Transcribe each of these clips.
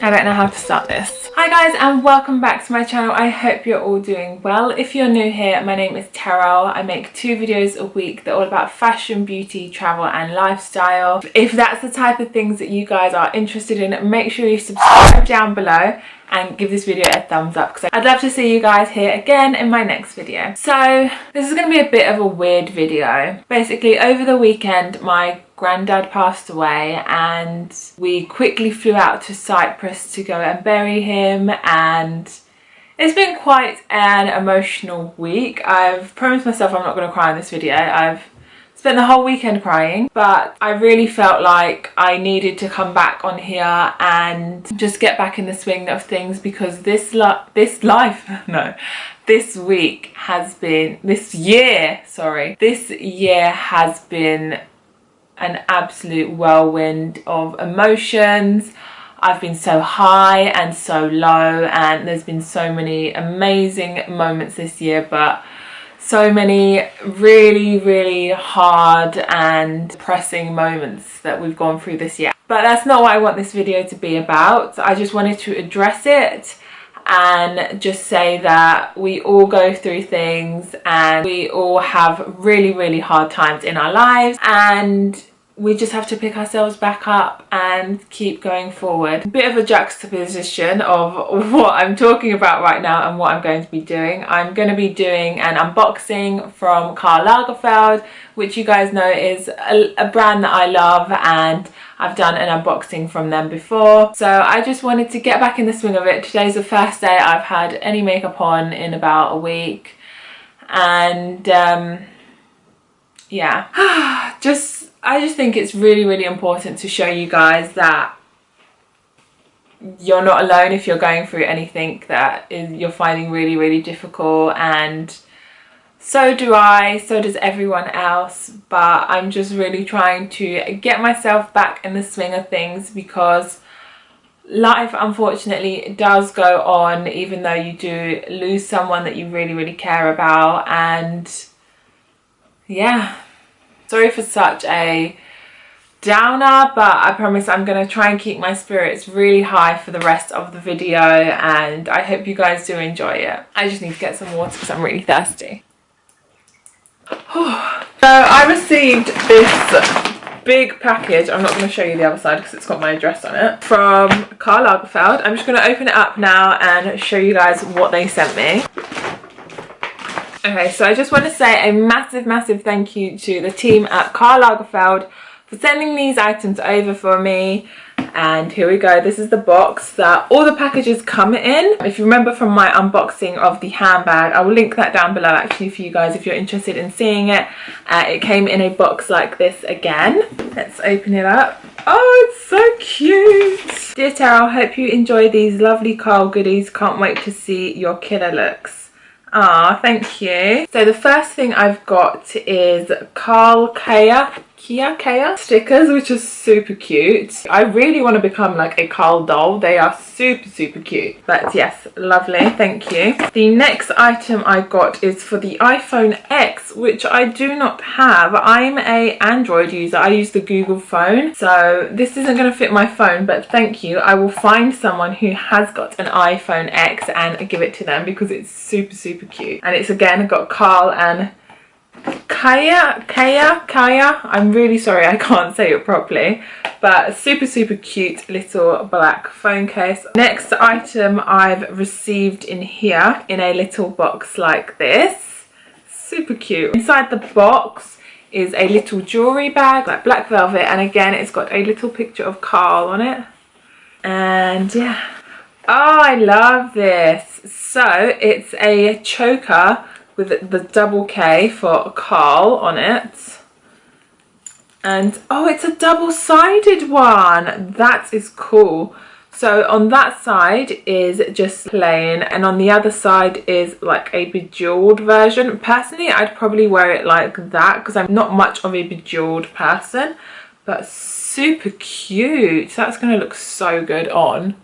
I don't know how to start this. Hi guys, and welcome back to my channel. I hope you're all doing well. If you're new here, my name is Teral. I make 2 videos a week that are all about fashion, beauty, travel and lifestyle. If that's the type of things that you guys are interested in, make sure you subscribe down below and give this video a thumbs up because I'd love to see you guys here again in my next video. So this is going to be a bit of a weird video. Basically, over the weekend my granddad passed away and we quickly flew out to Cyprus to go and bury him, and it's been quite an emotional week. I've promised myself I'm not going to cry in this video. I've spent the whole weekend crying, but I really felt like I needed to come back on here and just get back in the swing of things because this year has been an absolute whirlwind of emotions. I've been so high and so low, and there's been so many amazing moments this year, but so many really hard and depressing moments that we've gone through this year. But that's not what I want this video to be about. I just wanted to address it and just say that we all go through things and we all have really hard times in our lives, and we just have to pick ourselves back up and keep going forward. A bit of a juxtaposition of what I'm talking about right now and what I'm going to be doing. I'm going to be doing an unboxing from Karl Largerfeld, which you guys know is a brand that I love, and I've done an unboxing from them before. So I just wanted to get back in the swing of it. Today's the first day I've had any makeup on in about a week, and yeah, I just think it's really important to show you guys that you're not alone if you're going through anything that you're finding really difficult, and so do I, so does everyone else. But I'm just really trying to get myself back in the swing of things because life unfortunately does go on even though you do lose someone that you really care about. And yeah, sorry for such a downer, but I promise I'm going to try and keep my spirits really high for the rest of the video, and I hope you guys do enjoy it. I just need to get some water because I'm really thirsty. So I received this big package. I'm not going to show you the other side because it's got my address on it, from Karl Lagerfeld. I'm just going to open it up now and show you guys what they sent me. Okay, so I just want to say a massive thank you to the team at Karl Lagerfeld for sending these items over for me. And here we go. This is the box that all the packages come in. If you remember from my unboxing of the handbag, I will link that down below actually for you guys if you're interested in seeing it. It came in a box like this again. Let's open it up. Oh, it's so cute. Dear Tara, I hope you enjoy these lovely Karl goodies. Can't wait to see your killer looks. Ah, thank you. So the first thing I've got is Karl Kaia stickers, which are super cute. I really want to become like a Karl doll. They are super cute. But yes, lovely, thank you. The next item I got is for the iPhone X, which I do not have. I'm a Android user. I use the Google phone, so this isn't going to fit my phone, but thank you. I will find someone who has got an iPhone X and give it to them because it's super cute. And it's again got Karl and Kaia. I'm really sorry I can't say it properly, but super cute little black phone case. Next item I've received in here in a little box like this. Super cute. Inside the box is a little jewelry bag, like black velvet, and again it's got a little picture of Karl on it. And yeah, oh, I love this. So it's a choker with the double K for Karl on it, and oh, it's a double-sided one. That is cool. So on that side is just plain, and on the other side is like a bejeweled version. Personally, I'd probably wear it like that because I'm not much of a bejeweled person, but super cute. That's gonna look so good on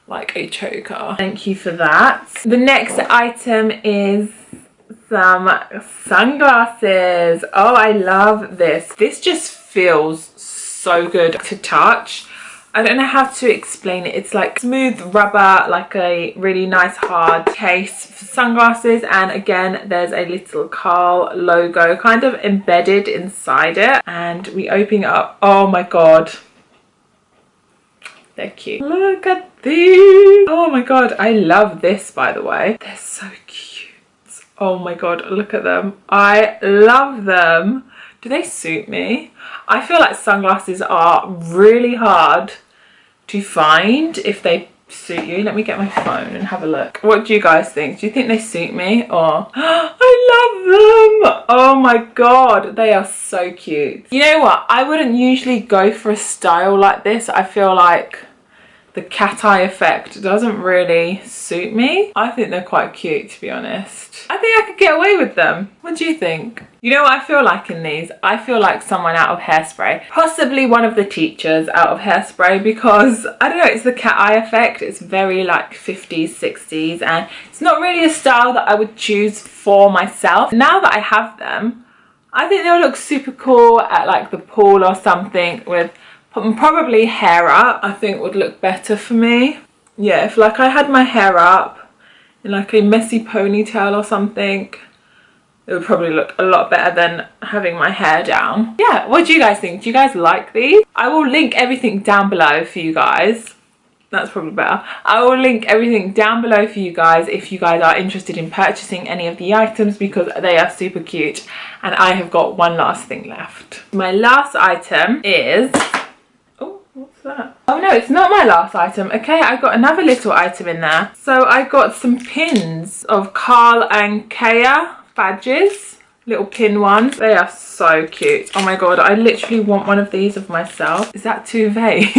like a choker. Thank you for that. The next item is some sunglasses. Oh, I love this. This just feels so good to touch. I don't know how to explain it. It's like smooth rubber, like a really nice hard case for sunglasses. And again, there's a little Karl logo kind of embedded inside it. And we open it up. Oh my god. They're cute. Look at these. Oh my god, I love this, by the way. They're so cute. Oh my god, look at them. I love them. Do they suit me? I feel like sunglasses are really hard to find if they suit you. Let me get my phone and have a look. What do you guys think? Do you think they suit me? Or I love them. Oh my god, they are so cute. You know what? I wouldn't usually go for a style like this. I feel like the cat eye effect doesn't really suit me. I think they're quite cute, to be honest. I think I could get away with them. What do you think? You know what I feel like in these? I feel like someone out of Hairspray. Possibly one of the teachers out of Hairspray, because, I don't know, it's the cat eye effect. It's very like 50s, 60s, and it's not really a style that I would choose for myself. Now that I have them, I think they'll look super cool at like the pool or something with probably hair up. I think would look better for me. Yeah, if like I had my hair up in like a messy ponytail or something, it would probably look a lot better than having my hair down. Yeah, what do you guys think? Do you guys like these? I will link everything down below for you guys. That's probably better. I will link everything down below for you guys if you guys are interested in purchasing any of the items, because they are super cute. And I have got one last thing left. My last item is... what's that? Oh no, it's not my last item. Okay, I got another little item in there. So I got some pins of Karl and Kaia badges, little pin ones. They are so cute. Oh my god, I literally want one of these of myself. Is that too vain?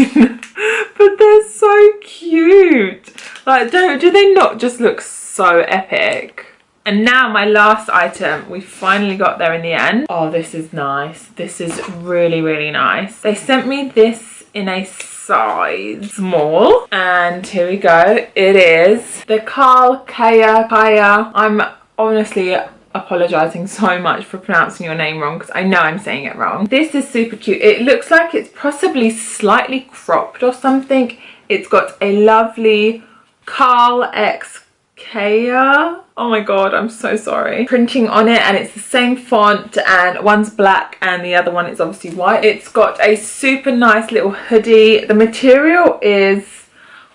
But they're so cute. Like, do they not just look so epic? And now my last item, we finally got there in the end. Oh, this is nice. This is really, really nice. They sent me this in a size small, and here we go. It is the Karl Kaia. I'm honestly apologizing so much for pronouncing your name wrong, because I know I'm saying it wrong. This is super cute. It looks like it's possibly slightly cropped or something. It's got a lovely Karl X Kaia. Oh my god, I'm so sorry. Printing on it, and it's the same font, and one's black and the other one is obviously white. It's got a super nice little hoodie. The material is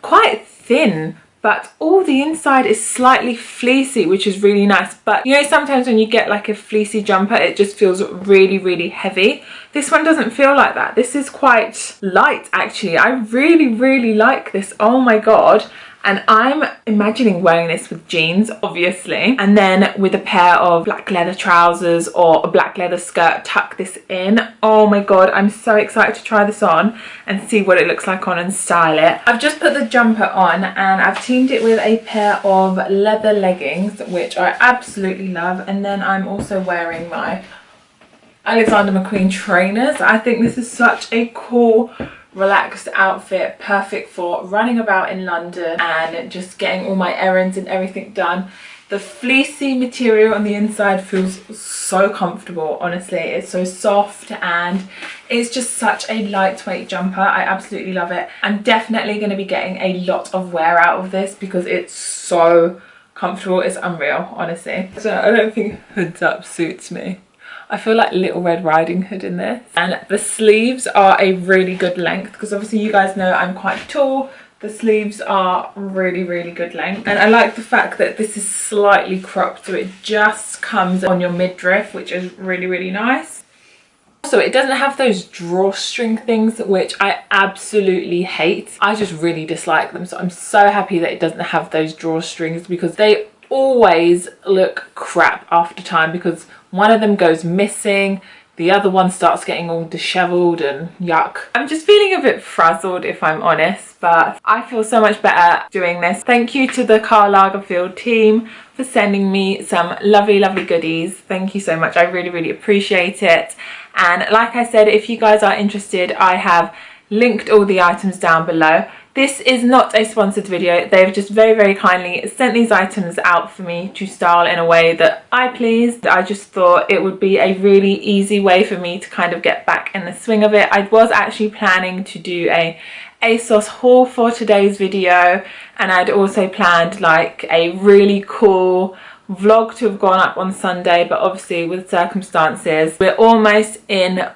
quite thin, but all the inside is slightly fleecy, which is really nice. But you know, sometimes when you get like a fleecy jumper, it just feels really, really heavy. This one doesn't feel like that. This is quite light, actually. I really, really like this. Oh my god. And I'm imagining wearing this with jeans, obviously, and then with a pair of black leather trousers or a black leather skirt, tuck this in. Oh my god, I'm so excited to try this on and see what it looks like on and style it. I've just put the jumper on, and I've teamed it with a pair of leather leggings, which I absolutely love. And then I'm also wearing my Alexander McQueen trainers. I think this is such a cool, relaxed outfit, perfect for running about in London and just getting all my errands and everything done. The fleecy material on the inside feels so comfortable, honestly. It's so soft and it's just such a lightweight jumper. I absolutely love it. I'm definitely going to be getting a lot of wear out of this because it's so comfortable. It's unreal, honestly. So I don't think hoods up suits me. I feel like Little Red Riding Hood in this. And the sleeves are a really good length, because obviously you guys know I'm quite tall. The sleeves are really, really good length. And I like the fact that this is slightly cropped, so it just comes on your midriff, which is really, really nice. Also, it doesn't have those drawstring things, which I absolutely hate. I just really dislike them. So I'm so happy that it doesn't have those drawstrings, because they always look crap after time, because one of them goes missing, the other one starts getting all disheveled and yuck. I'm just feeling a bit frazzled, if I'm honest, but I feel so much better doing this. Thank you to the Karl Largerfeld team for sending me some lovely, lovely goodies. Thank you so much. I really, really appreciate it. And like I said, if you guys are interested, I have linked all the items down below. This is not a sponsored video. They've just very, very kindly sent these items out for me to style in a way that I pleased. I just thought it would be a really easy way for me to kind of get back in the swing of it. I was actually planning to do a ASOS haul for today's video, and I'd also planned like a really cool vlog to have gone up on Sunday, but obviously with circumstances, we're almost in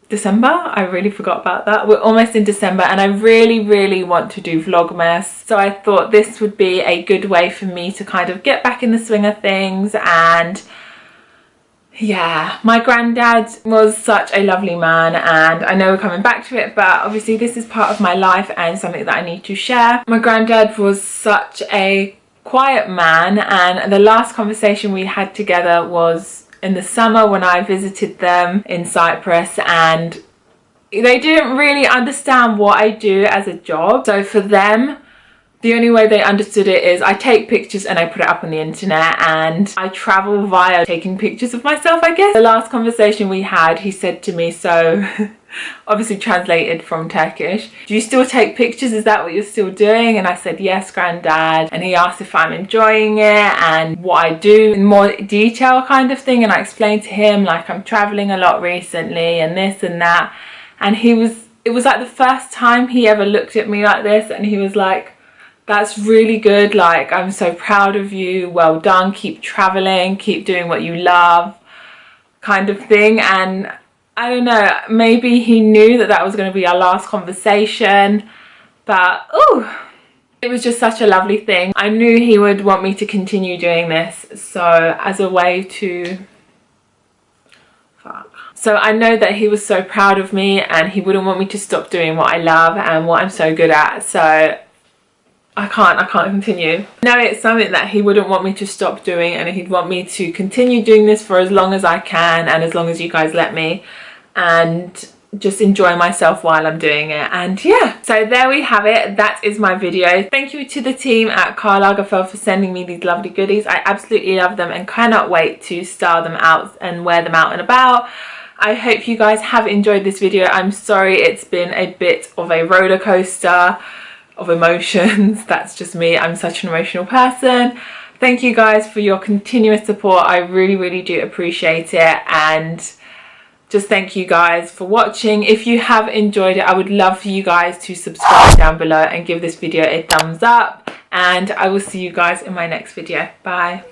December. I really forgot about that. We're almost in December and I really want to do Vlogmas, so I thought this would be a good way for me to kind of get back in the swing of things. And yeah, my granddad was such a lovely man, and I know we're coming back to it, but obviously this is part of my life and something that I need to share. My granddad was such a quiet man, and the last conversation we had together was in the summer when I visited them in Cyprus, and they didn't really understand what I do as a job. So for them, the only way they understood it is I take pictures and I put it up on the internet, and I travel via taking pictures of myself, I guess. The last conversation we had, he said to me, so obviously translated from Turkish, do you still take pictures? Is that what you're still doing? And I said, yes, granddad. And he asked if I'm enjoying it and what I do in more detail kind of thing. And I explained to him like I'm traveling a lot recently and this and that. And it was like the first time he ever looked at me like this, and he was like, that's really good, like I'm so proud of you, well done, keep traveling, keep doing what you love, kind of thing. And I don't know, maybe he knew that that was going to be our last conversation, but oh, it was just such a lovely thing. I knew he would want me to continue doing this, so as a way to so I know that he was so proud of me and he wouldn't want me to stop doing what I love and what I'm so good at, so I can't continue. No, it's something that he wouldn't want me to stop doing, and he'd want me to continue doing this for as long as I can and as long as you guys let me, and just enjoy myself while I'm doing it. And yeah, so there we have it. That is my video. Thank you to the team at Karl Largerfeld for sending me these lovely goodies. I absolutely love them and cannot wait to style them out and wear them out and about. I hope you guys have enjoyed this video. I'm sorry it's been a bit of a roller coaster of emotions. That's just me. I'm such an emotional person. Thank you guys for your continuous support. I really do appreciate it, and just thank you guys for watching. If you have enjoyed it, I would love for you guys to subscribe down below and give this video a thumbs up, and I will see you guys in my next video. Bye.